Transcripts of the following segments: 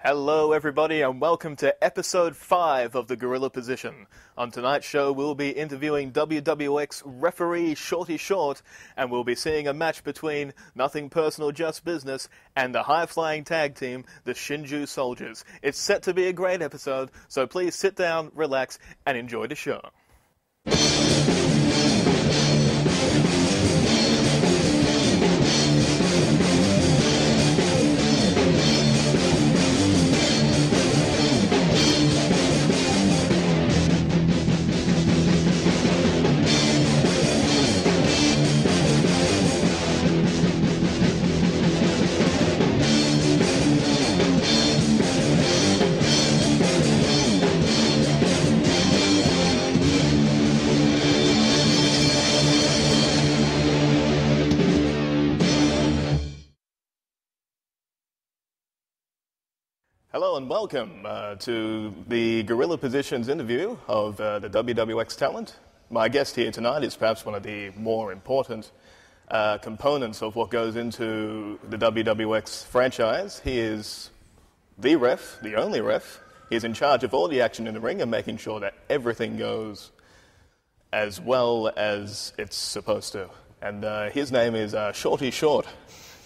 Hello everybody and welcome to episode 5 of the Gorilla Position. On tonight's show we'll be interviewing WWX Referee Shorty and we'll be seeing a match between Nothing Personal Just Business and the high-flying tag team, the Shinju Soldiers. It's set to be a great episode, so please sit down, relax and enjoy the show. Hello and welcome to the Gorilla Positions interview of the WWX talent. My guest here tonight is perhaps one of the more important components of what goes into the WWX franchise. He is the ref, the only ref. He's in charge of all the action in the ring and making sure that everything goes as well as it's supposed to. And his name is Shorty Short.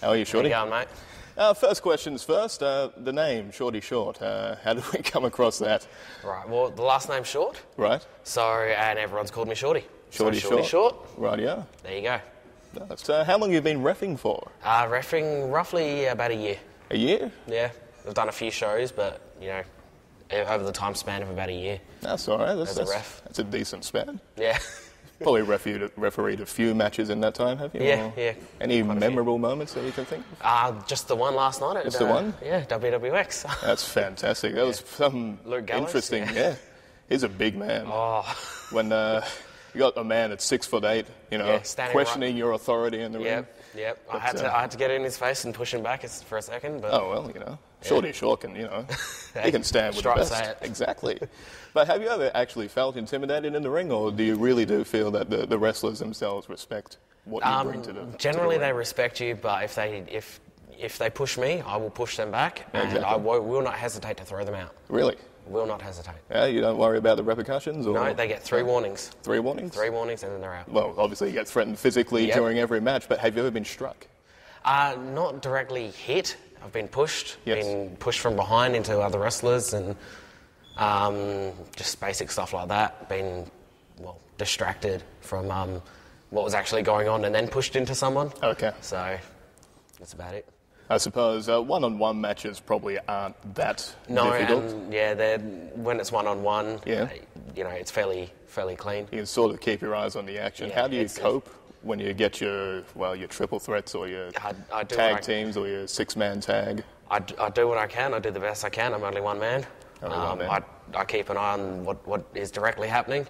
How are you, Shorty? How you going, mate? First questions first, the name, Shorty Short, how did we come across that? Right, well, the last name's Short. Right. So, and everyone's called me Shorty. Shorty so Shorty Short. Right, yeah. There you go. So how long have you been reffing for? Reffing roughly about a year. A year? Yeah. I've done a few shows, but, you know, over the time span of about a year. That's all right. As a ref. That's a decent span. Yeah. Probably refereed a few matches in that time, have you? Yeah, or yeah. Any memorable moments that you can think of? Just the one last night. Just the one? Yeah, WWX. That's fantastic. That was some Luke Gallows, interesting, yeah. He's a big man. Oh. When you got a man at 6'8", you know, questioning your authority in the ring. Yep. I had to get in his face and push him back for a second. But oh, well, you know, Shorty Short can, you know, he can stand with the best. Exactly. But have you ever actually felt intimidated in the ring, or do you really do feel that the wrestlers themselves respect what you bring to the generally, to the ring? they respect you, but if they push me, I will push them back, and I will not hesitate to throw them out. Really? Will not hesitate. Yeah, you don't worry about the repercussions? Or? No, they get 3 warnings. 3 warnings? 3 warnings and then they're out. Well, obviously you get threatened physically during every match, but have you ever been struck? Not directly hit. I've been pushed. Been pushed from behind into other wrestlers and just basic stuff like that. Been, distracted from what was actually going on and then pushed into someone. Okay. So, that's about it. I suppose one-on-one matches probably aren't that difficult. When it's one-on-one, you know, it's fairly clean. You can sort of keep your eyes on the action. How do you cope when you get your triple threats or your tag teams or your 6-man tag? I do what I can. I do the best I can. I'm only one man. I keep an eye on what is directly happening.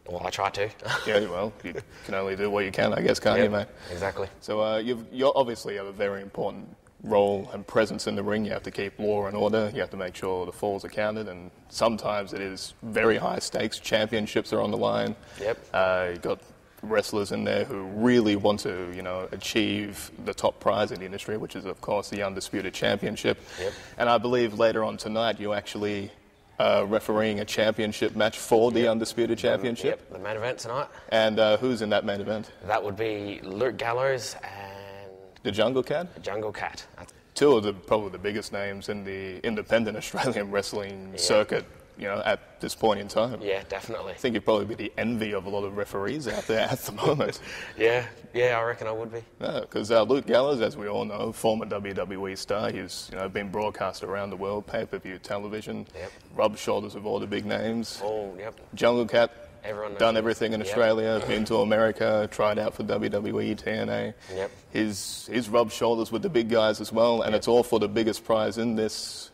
Well, I try to. Yeah, well, you can only do what you can, I guess, can't you, mate? Exactly. So you obviously have a very important role and presence in the ring. You have to keep law and order. You have to make sure the falls are counted, and sometimes it is very high stakes. Championships are on the line. Yep. You've got wrestlers in there who really want to, you know, achieve the top prize in the industry, which is, of course, the Undisputed Championship. Yep. And I believe later on tonight you actually refereeing a championship match for the Undisputed Championship. Yep, the main event tonight. And who's in that main event? That would be Luke Gallows and... The Jungle Cat? The Jungle Cat. Two of probably the biggest names in the independent Australian wrestling circuit, you know, at this point in time. Yeah, definitely. I think you'd probably be the envy of a lot of referees out there at the moment. Yeah, I reckon I would be. Because Luke Gallows, as we all know, former WWE star, he's been broadcast around the world, pay-per-view television, rubbed shoulders with all the big names. Oh, yep. Jungle Cat, everyone done everything in Australia, been to America, tried out for WWE, TNA. Yep. He's rubbed shoulders with the big guys as well, and it's all for the biggest prize in this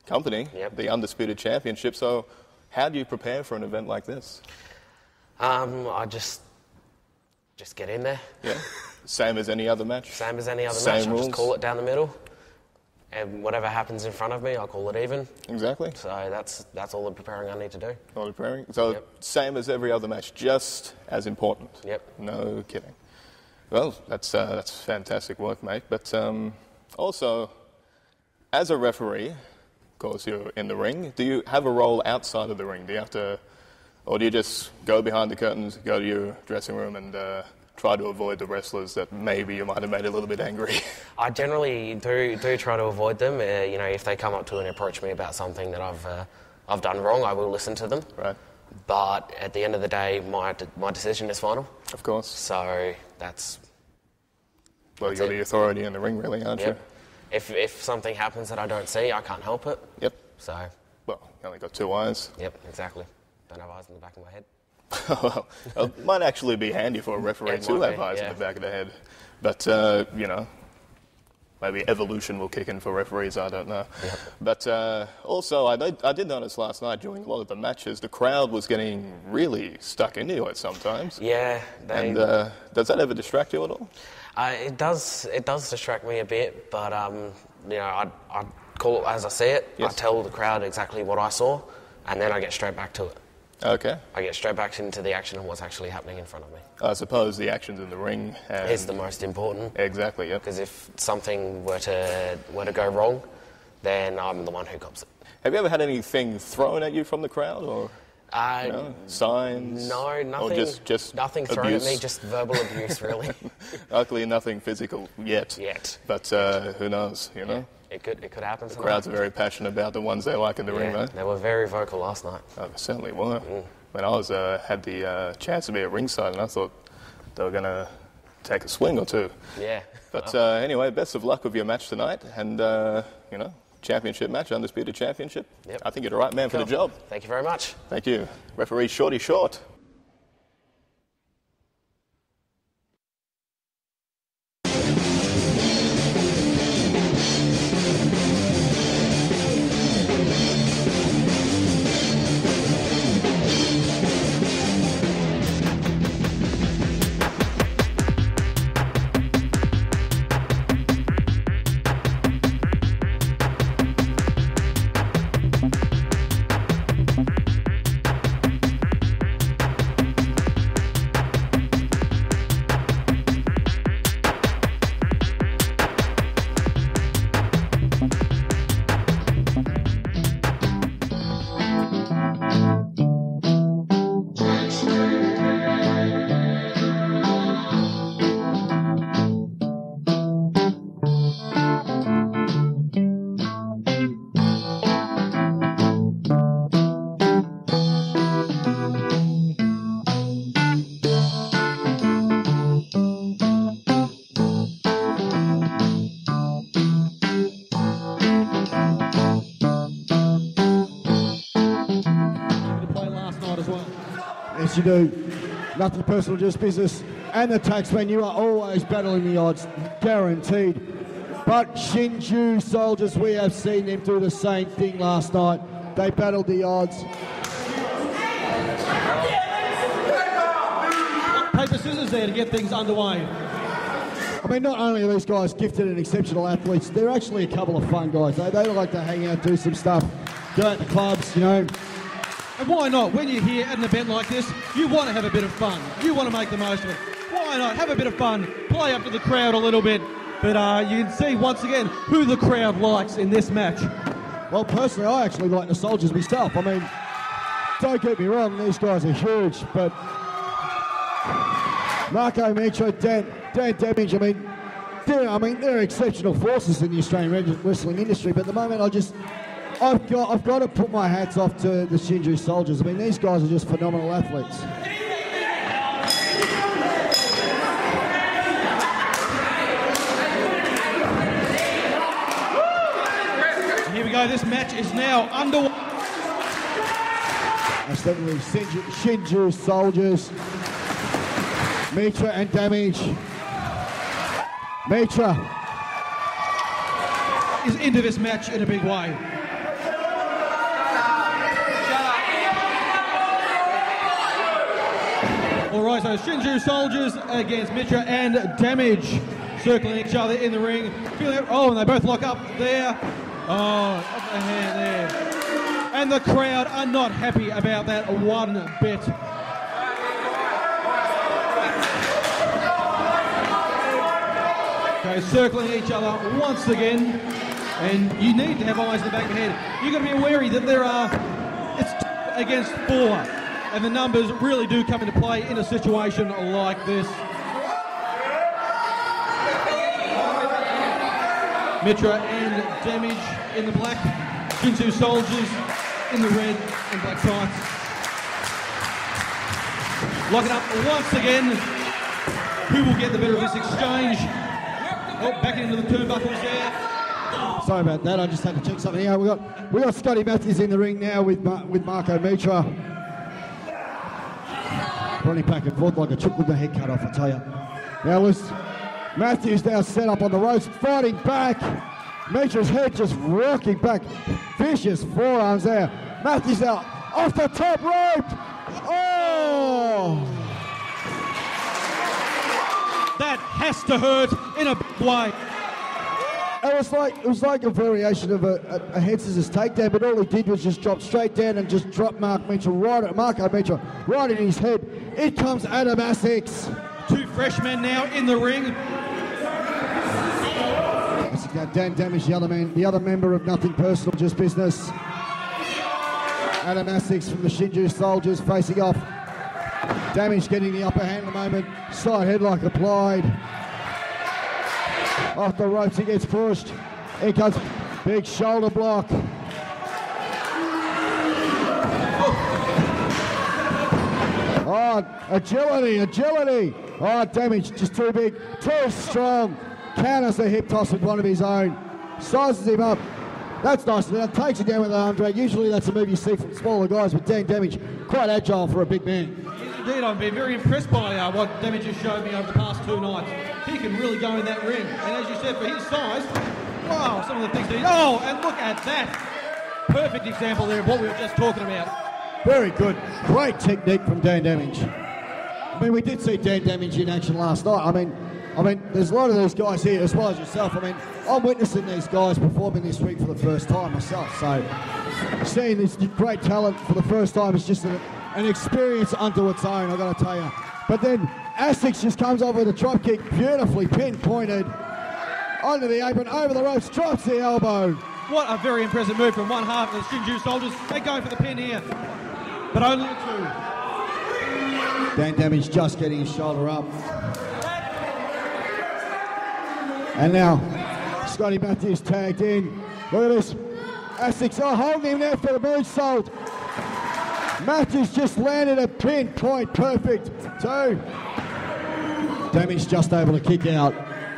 company, the Undisputed Championship. So how do you prepare for an event like this? I just get in there. Yeah. Same as any other match? Same as any other Same match. rules? I just call it down the middle. And whatever happens in front of me, I'll call it even. Exactly. So that's all the preparing I need to do. All the preparing. So same as every other match, just as important. Yep. No kidding. Well, that's fantastic work, mate. But also, as a referee, of course, you're in the ring. Do you have a role outside of the ring? Do you have to, or do you just go behind the curtains, go to your dressing room and try to avoid the wrestlers that maybe you might have made a little bit angry? I generally do try to avoid them. You know, if they come up to and approach me about something that I've done wrong, I will listen to them. Right. But at the end of the day, my decision is final. Of course. So that's... Well, you're the authority in the ring, really, aren't you? If something happens that I don't see, I can't help it. Yep. So... Well, you only got 2 eyes. Yep, exactly. Don't have eyes in the back of my head. Well, it might actually be handy for a referee to have eyes in the back of the head. But, you know, maybe evolution will kick in for referees, I don't know. Yep. But also, I did notice last night during a lot of the matches, the crowd was getting really stuck into it sometimes. Yeah. And does that ever distract you at all? It does distract me a bit, but, you know, I call it as I see it. Yes. I tell the crowd exactly what I saw, and then I get straight back to it. Okay. I get straight back into the action and what's actually happening in front of me. I suppose the actions in the ring is the most important. Exactly, yeah. Because if something were to go wrong, then I'm the one who cops it. Have you ever had anything thrown at you from the crowd, or signs? No, nothing. Or just nothing abuse? thrown at me, just verbal abuse, really. Luckily, nothing physical yet. But who knows? You know. It could happen. The crowds are very passionate about the ones they like in the ring, though. They were very vocal last night. Oh, they certainly were. When I was had the chance to be at ringside, and I thought they were going to take a swing or two. Yeah. But anyway, best of luck with your match tonight, and you know, championship match, undisputed championship. Yep. I think you're the right man for the job. Thank you very much. Thank you, Referee Shorty Short. You do. Nothing personal, just business. And the Taxman, you are always battling the odds, guaranteed. But Shinju soldiers, we have seen them do the same thing last night. They battled the odds. Paper scissors there to get things underway. I mean, not only are these guys gifted and exceptional athletes, they're actually a couple of fun guys. They like to hang out, do some stuff, go out to clubs, you know. And why not? When you're here at an event like this, you want to have a bit of fun. You want to make the most of it. Why not? Have a bit of fun. Play up to the crowd a little bit. But you can see once again who the crowd likes in this match. Well, personally, I actually like the soldiers myself. I mean, don't get me wrong, these guys are huge, but Marco, Mitra, Dan Damage, they're exceptional forces in the Australian wrestling industry, but at the moment I've got to put my hats off to the Shinju soldiers. I mean, these guys are just phenomenal athletes. Here we go, this match is now underway. That's definitely Shinju soldiers. Mitra and Damage. Mitra is into this match in a big way. Alright, so Shinju soldiers against Mitra and Damage, circling each other in the ring. And they both lock up there. Oh, up the hand there. And the crowd are not happy about that one bit. Okay, circling each other once again. And you need to have eyes in the back of your head. You've got to be wary that it's 2 against 4. And the numbers really do come into play in a situation like this. Mitra and Damage in the black. Shinju Soldiers in the red and black tights. Locking up once again. Who will get the better of this exchange? Oh, back into the turnbuckles there. Sorry about that, I just had to check something out. We got Scotty Matthews in the ring now with Marco Mitra. Running back and forth like a chook with the head cut off, I tell you. Now Matthews now set up on the ropes, fighting back. Mitra's head just rocking back. Vicious forearms there. Matthews out off the top rope. Oh! That has to hurt in a big way. It was like a variation of a head scissors takedown, but all he did was just drop straight down and just drop Marco Mitra right in his head. In comes Adam Essex. 2 freshmen now in the ring. Dan Damage, the other member of Nothing Personal, Just Business. Adam Essex from the Shinju Soldiers facing off. Damage getting the upper hand at the moment. Side headlock applied. Off the ropes, he gets pushed. Here comes big shoulder block. Oh, agility. Oh, Damage just too big, too strong. Counters the hip toss with one of his own. Sizes him up. That's nice. Now takes it down with an arm drag. Usually that's a move you see from smaller guys, but Dan Damage, quite agile for a big man. Indeed, I've been very impressed by what Damage has showed me over the past 2 nights. He can really go in that ring. And as you said, for his size, wow, some of the things he... Oh, and look at that. Perfect example there of what we were just talking about. Very good. Great technique from Dan Damage. I mean, we did see Dan Damage in action last night. I mean, there's a lot of these guys here, as well as yourself. I mean, I'm witnessing these guys performing this week for the first time myself. So, seeing this great talent for the first time is just an experience unto its own, I've got to tell you. But then Essex just comes over with a drop kick, beautifully pinpointed onto the apron, over the ropes, drops the elbow. What a very impressive move from one half of the Shinju Soldiers. They're going for the pin here, but only 2. Dan Damage just getting his shoulder up. And now, Scotty Matthews tagged in. Look at this. Essex holding him there for the moonsault. Matthews just landed a pinpoint perfect 2. Damage just able to kick out.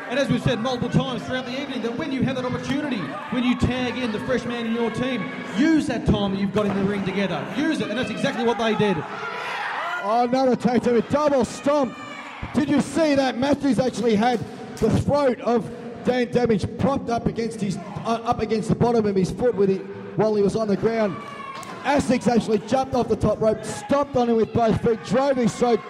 And as we've said multiple times throughout the evening, that when you have that opportunity, when you tag in the fresh man in your team, use that time that you've got in the ring together. Use it, and that's exactly what they did. Oh, another tag to it, double stomp. Did you see that? Matthews actually had the throat of Dan Damage propped up against the bottom of his foot while he was on the ground. Essex actually jumped off the top rope, stomped on him with both feet, drove his throat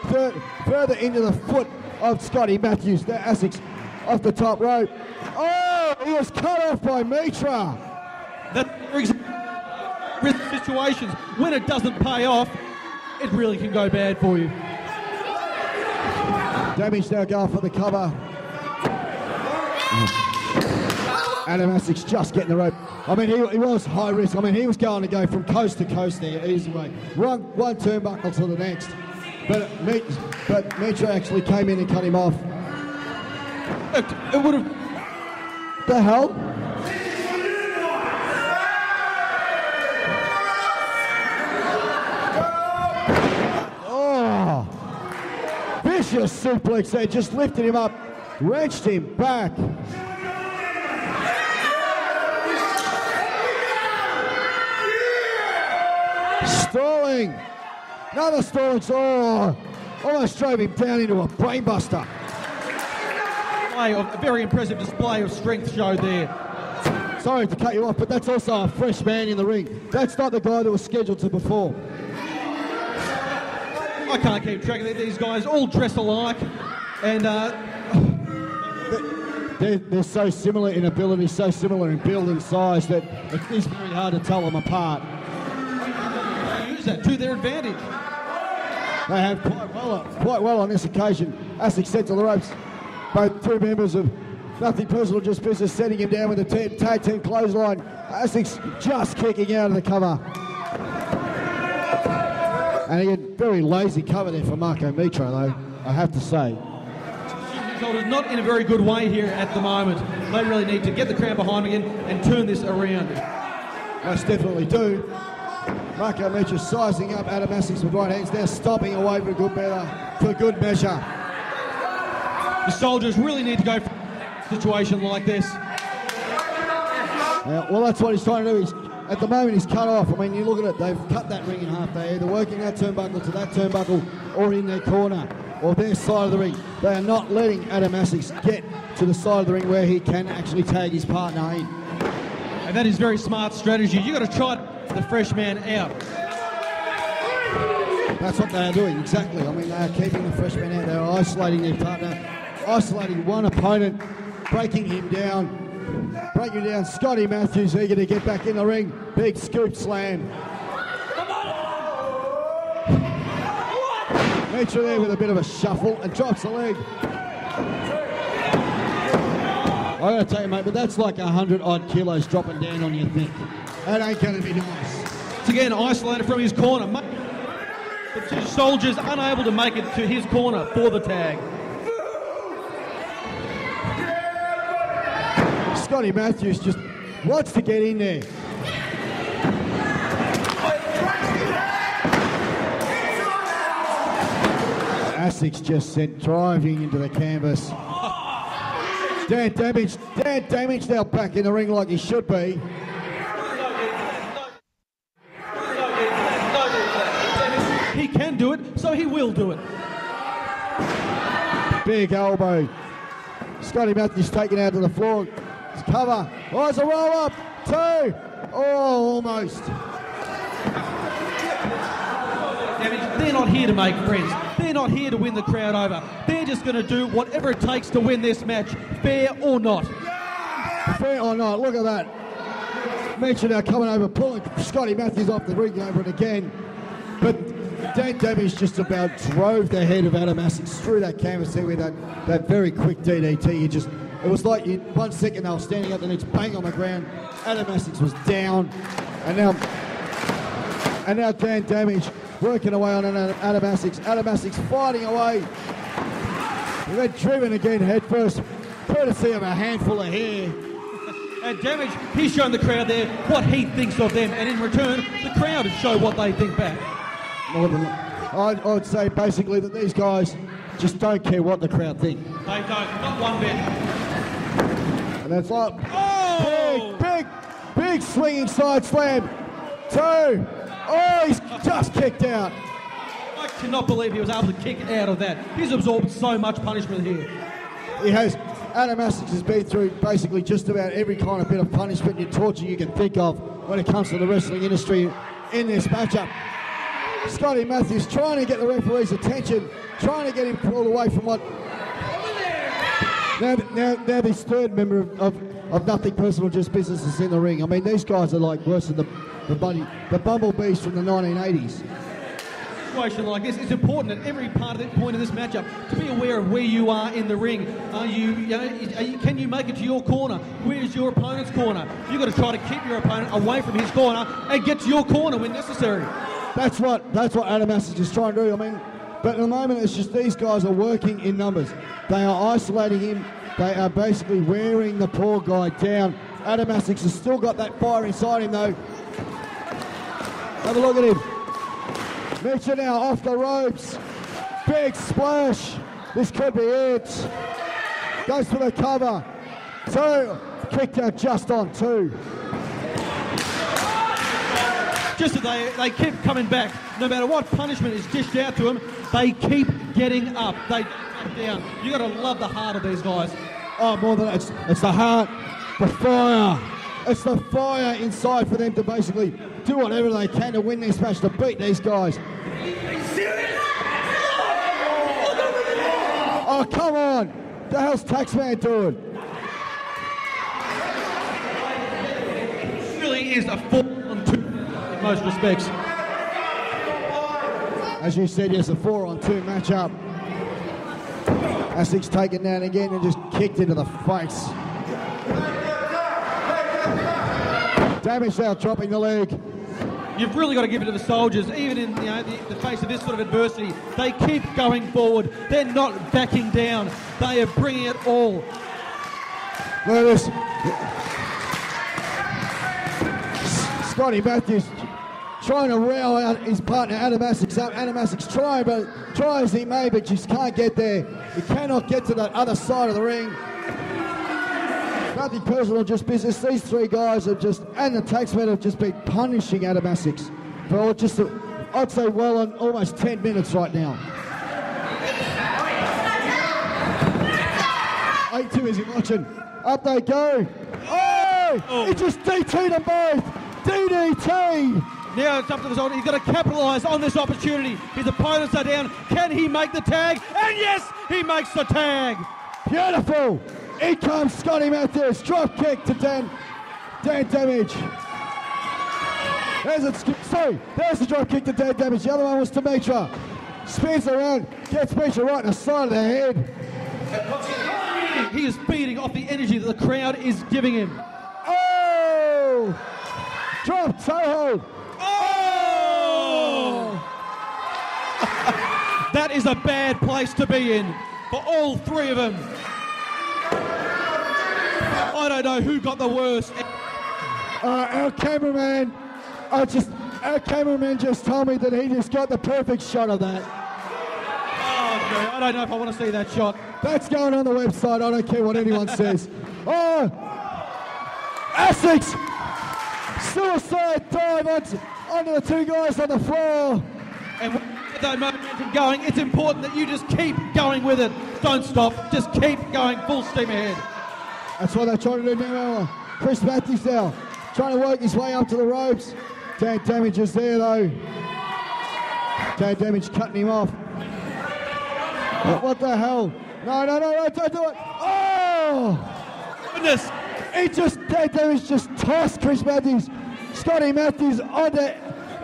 further into the foot of Scotty Matthews. There, Essex off the top rope. Oh, he was cut off by Mitra. That's situations when it doesn't pay off, it really can go bad for you. Damage now going for the cover. Adam Essex just getting the rope. I mean, he was high risk. I mean, he was going to go from coast to coast there, easy way. One turnbuckle to the next. But Mitra actually came in and cut him off. It would have... The hell? Oh! Vicious suplex there, just lifted him up, wrenched him back. Stalling. Another stalling. Oh, almost drove him down into a brainbuster. A very impressive display of strength showed there. Sorry to cut you off, but that's also a fresh man in the ring. That's not the guy that was scheduled to perform. I can't keep track of these guys, all dressed alike, and they're so similar in ability, so similar in build and size that it is very hard to tell them apart. Use that to their advantage. They have quite well on this occasion. Essex sent to the ropes. Both two members of Nothing personal, just business, setting him down with the tag team clothesline. Essex just kicking out of the cover. And again, very lazy cover there for Marco Mitra, though, I have to say. Shoulders not in a very good way here at the moment. They really need to get the crowd behind them again and turn this around. Most definitely do. Marco Mitra sizing up Adam Essex with right hands. They're stopping away for good measure. The Soldiers really need to go for a situation like this. Well, that's what he's trying to do. At the moment, he's cut off. I mean, you look at it, they've cut that ring in half. They're either working that turnbuckle to that turnbuckle or in their corner or their side of the ring. They are not letting Adam Essex get to the side of the ring where he can actually tag his partner in. And that is very smart strategy. You've got to try the fresh man out. That's what they are doing, exactly. I mean, they are keeping the fresh man out. They are isolating their partner, isolating one opponent, breaking him down. Scotty Matthews eager to get back in the ring. Big scoop slam. Mitra there with a bit of a shuffle and drops the leg. I gotta tell you, mate, but that's like 100 odd kilos dropping down on your thing. That ain't gonna be nice. It's again isolated from his corner. The two Soldiers unable to make it to his corner for the tag. Scotty Matthews just wants to get in there. Essex just sent driving into the canvas. Dan Damage now back in the ring like he should be. He can do it, so he will do it. Big elbow. Scotty Matthews taken out to the floor. It's cover. Oh, it's a roll up. 2. Oh, almost. They're not here to make friends. They're not here to win the crowd over. They're just going to do whatever it takes to win this match, fair or not. Fair or not, look at that. Mitchell now coming over, pulling Scotty Matthews off the ring over it again. But Dan Damage just about drove the head of Adam Essex through that canvas there with that very quick DDT. It was like 1 second they were standing up, then it's bang on the ground. Adam Essex was down. And now Dan Damage working away on Adam Essex. Adam Essex fighting away. And then driven again head first, courtesy of a handful of hair. And Damage, he's shown the crowd there what he thinks of them, and in return, the crowd has shown what they think back. More than I would say basically that these guys just don't care what the crowd think. They don't, not one bit. And that's like big swinging side slam. 2. Oh, he's just kicked out. I cannot believe he was able to kick out of that. He's absorbed so much punishment here. He has. Adam Essex has been through basically just about every kind of bit of punishment and torture you can think of when it comes to the wrestling industry in this matchup. Scotty Matthews trying to get the referee's attention, trying to get him pulled away from what... Now this third member of Nothing Personal, Just Business is in the ring. I mean, these guys are like worse than the bumblebees from the 1980s. Situation like this, it's important at every point of this matchup to be aware of where you are in the ring. Can you make it to your corner? Where's your opponent's corner? You've got to try to keep your opponent away from his corner and get to your corner when necessary. That's what Adam Essex is trying to do. I mean, but at the moment it's just these guys are working in numbers. They are isolating him. They are basically wearing the poor guy down. Adam Essex has still got that fire inside him though. Have a look at him. Mitchell now off the ropes. Big splash. This could be it. Goes for the cover. 2. Kicked out just on 2. Just that they keep coming back. No matter what punishment is dished out to them, they keep getting up. They don't back down. You got to love the heart of these guys. Oh, more than that, it's the heart, the fire. It's the fire inside for them to basically do whatever they can to win this match, to beat these guys. Oh, come on. What the hell's Taxman doing? It really is a 4-on-2 in most respects. As you said, yes, a 4-on-2 matchup. Essex taken down again and just kicked into the face. Damage now, dropping the leg. You've really got to give it to the Soldiers, even in the face of this sort of adversity. They keep going forward. They're not backing down. They are bringing it all. Look at this. Scotty Matthews trying to rail out his partner Adam Essex up. Adam Essex try as he may, but just can't get there. He cannot get to that other side of the ring. Nothing personal, just business. These three guys have just, and the Taxman have just been punishing Adam Essex for just, I'd say, well on almost 10 minutes right now. 8-2 is he watching. Up they go. Oh! He just DT'd them both. DDT. Now it's up to the Soldier. He's got to capitalise on this opportunity. His opponents are down. Can he make the tag? And yes, he makes the tag. Beautiful. In comes Scotty Matthews. Drop kick to Dan Damage. There's the drop kick to Dan Damage. The other one was to Mitra. Spins around, gets Mitra right in the side of the head. He is feeding off the energy that the crowd is giving him. Oh! Drop toe hold. Oh! That is a bad place to be in for all three of them. I don't know who got the worst. Our cameraman just told me that he just got the perfect shot of that. Oh, no, I don't know if I want to see that shot. That's going on the website. I don't care what anyone says. Oh! Essex! Suicide dive onto the two guys on the floor. And with that momentum going, it's important that you just keep going with it. Don't stop. Just keep going full steam ahead. That's what they're trying to do now. Chris Matthews now trying to work his way up to the ropes. Dan Damage is there though. Dan Damage cutting him off. What the hell? No, don't do it. Oh! Goodness. Dan Damage just tossed Chris Matthews. Scotty Matthews onto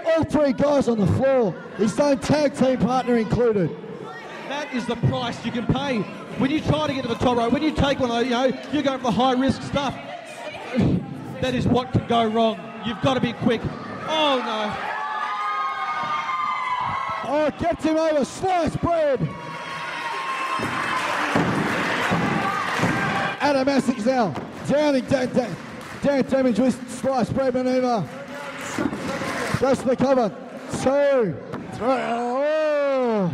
all three guys on the floor. His own tag team partner included. That is the price you can pay when you try to get to the top rope. When you take one of those, you're going for the high risk stuff. That is what could go wrong. You've got to be quick. Oh no. Oh, gets him over. Sliced bread. Adam Essex now downing Dan Damage with sliced bread maneuver. Goes to the cover. 2, 3. Oh.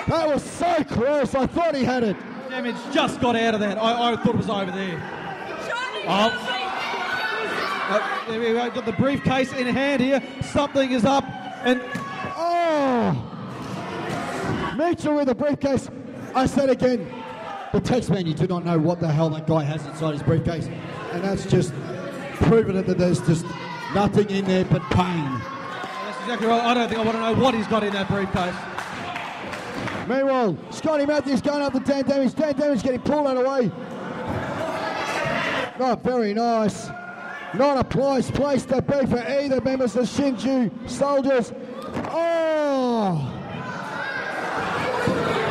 That was so close. I thought he had it. Damage just got out of that. I thought it was over there. There we go. Got the briefcase in hand here. Something is up. And Mitra with the briefcase. I said again, the Taxman, you do not know what the hell that guy has inside his briefcase. And that's just proving it that there's just nothing in there but pain. That's exactly right. I don't think I want to know what he's got in that briefcase. Meanwhile, Scotty Matthews going up to Dan Damage. Dan Damage getting pulled out of the way. Not very nice. Not a place to be for either members of Shinju Soldiers. Oh!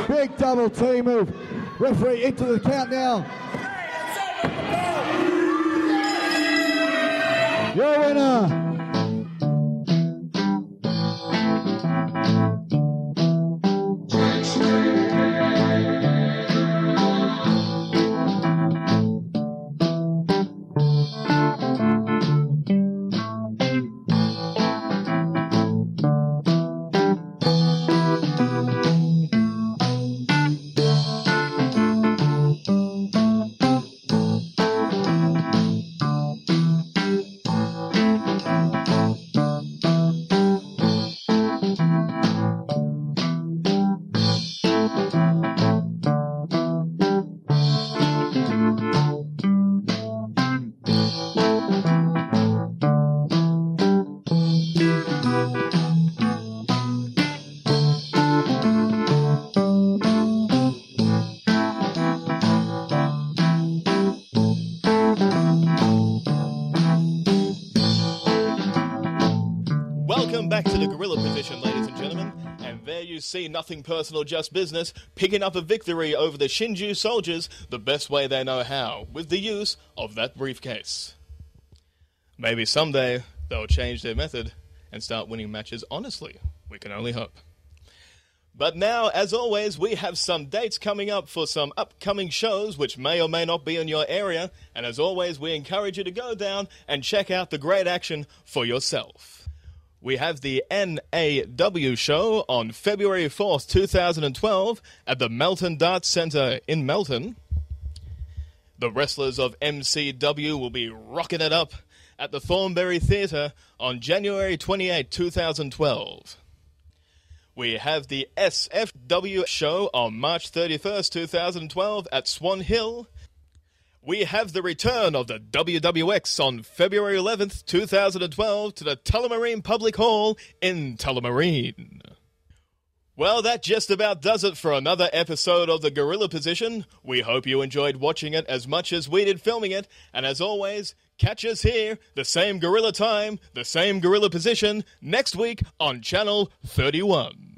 Big double T move. Referee into the count now. Your winner. NWC Nothing Personal Just Business picking up a victory over the Shinju soldiers the best way they know how, with the use of that briefcase. Maybe someday they'll change their method and start winning matches honestly. We can only hope. But now, as always, we have some dates coming up for some upcoming shows which may or may not be in your area, and as always, we encourage you to go down and check out the great action for yourself. We have the NAW show on February 4th, 2012 at the Melton Darts Centre in Melton. The wrestlers of MCW will be rocking it up at the Thornbury Theatre on January 28, 2012. We have the SFW show on March 31st, 2012 at Swan Hill. We have the return of the WWX on February 11th, 2012 to the Tullamarine Public Hall in Tullamarine. Well, that just about does it for another episode of The Gorilla Position. We hope you enjoyed watching it as much as we did filming it, and as always, catch us here, the same gorilla time, the same gorilla position, next week on Channel 31.